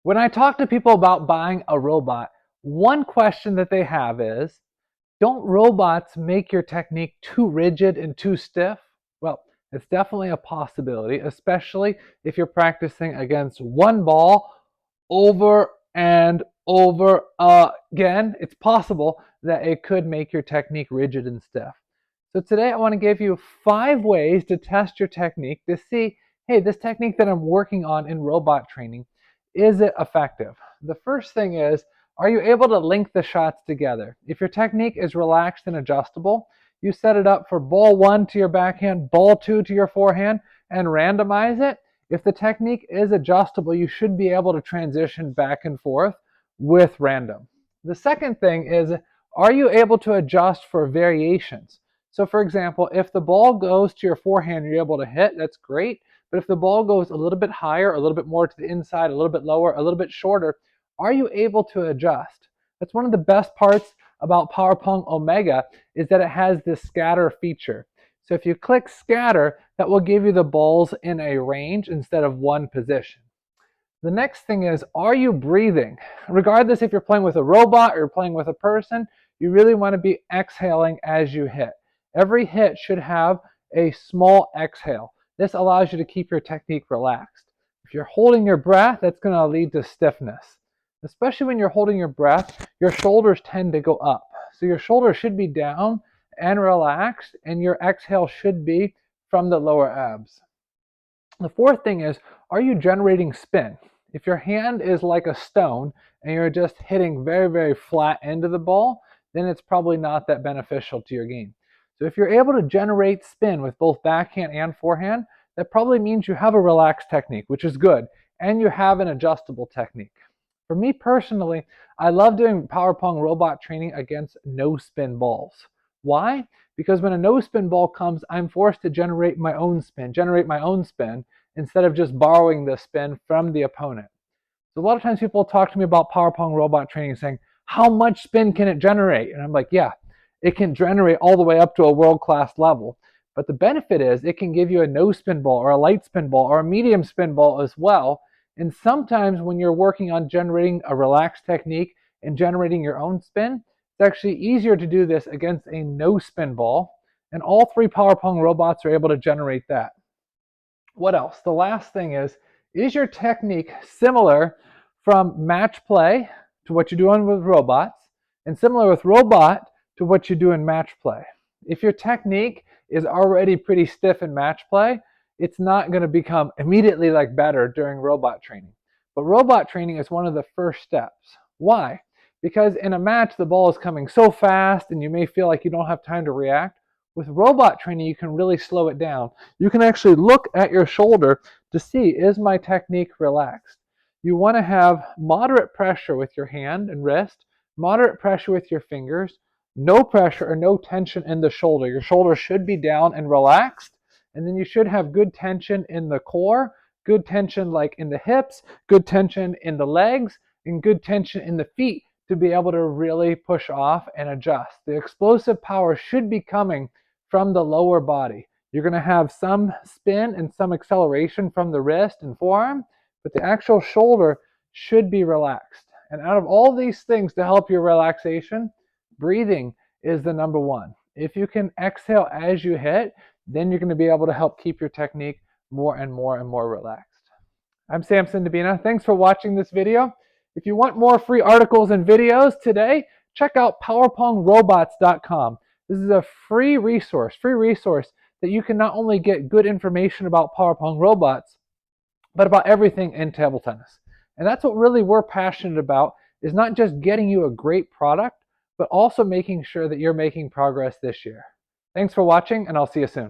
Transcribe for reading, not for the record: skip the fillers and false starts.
When I talk to people about buying a robot, one question that they have is, don't robots make your technique too rigid and too stiff? Well, it's definitely a possibility, especially if you're practicing against one ball over and over again. It's possible that it could make your technique rigid and stiff. So today I want to give you 5 ways to test your technique to see, hey, this technique that I'm working on in robot training, is it effective? The first thing is, are you able to link the shots together? If your technique is relaxed and adjustable, you set it up for ball 1 to your backhand, ball 2 to your forehand, and randomize it. If the technique is adjustable, you should be able to transition back and forth with random. The second thing is, are you able to adjust for variations? So for example, if the ball goes to your forehand, you're able to hit, that's great. But if the ball goes a little bit higher, a little bit more to the inside, a little bit lower, a little bit shorter, are you able to adjust? That's one of the best parts about PowerPong Omega, is that it has this scatter feature. So if you click scatter, that will give you the balls in a range instead of one position. The next thing is, are you breathing? Regardless if you're playing with a robot or you're playing with a person, you really want to be exhaling as you hit. Every hit should have a small exhale. This allows you to keep your technique relaxed. If you're holding your breath, that's going to lead to stiffness. Especially when you're holding your breath, your shoulders tend to go up. So your shoulders should be down and relaxed, and your exhale should be from the lower abs. The fourth thing is, are you generating spin? If your hand is like a stone and you're just hitting very, very flat into the ball, then it's probably not that beneficial to your game. So if you're able to generate spin with both backhand and forehand, that probably means you have a relaxed technique, which is good, and you have an adjustable technique. For me personally, I love doing PowerPong robot training against no spin balls. Why? Because when a no spin ball comes, I'm forced to generate my own spin instead of just borrowing the spin from the opponent. So a lot of times people talk to me about PowerPong robot training saying, how much spin can it generate? And I'm like, yeah, it can generate all the way up to a world-class level. But the benefit is it can give you a no spin ball or a light spin ball or a medium spin ball as well. And sometimes when you're working on generating a relaxed technique and generating your own spin, it's actually easier to do this against a no spin ball. And all 3 PowerPong robots are able to generate that. What else? The last thing is your technique similar from match play to what you're doing with robots, and similar with robot to what you do in match play? If your technique is already pretty stiff in match play, it's not going to become immediately like better during robot training. But robot training is one of the first steps. Why? Because in a match, the ball is coming so fast and you may feel like you don't have time to react. With robot training, you can really slow it down. You can actually look at your shoulder to see, is my technique relaxed? You want to have moderate pressure with your hand and wrist, moderate pressure with your fingers, no pressure or no tension in the shoulder. Your shoulder should be down and relaxed, and then you should have good tension in the core, good tension like in the hips, good tension in the legs, and good tension in the feet to be able to really push off and adjust. The explosive power should be coming from the lower body. You're going to have some spin and some acceleration from the wrist and forearm, but the actual shoulder should be relaxed. And out of all these things to help your relaxation, breathing is the number one. If you can exhale as you hit, then you're going to be able to help keep your technique more and more and more relaxed. I'm Samson Dabina. Thanks for watching this video. If you want more free articles and videos today, check out powerpongrobots.com. This is a free resource that you can not only get good information about PowerPong robots, but about everything in table tennis. And that's what really we're passionate about, is not just getting you a great product, but also making sure that you're making progress this year. Thanks for watching, and I'll see you soon.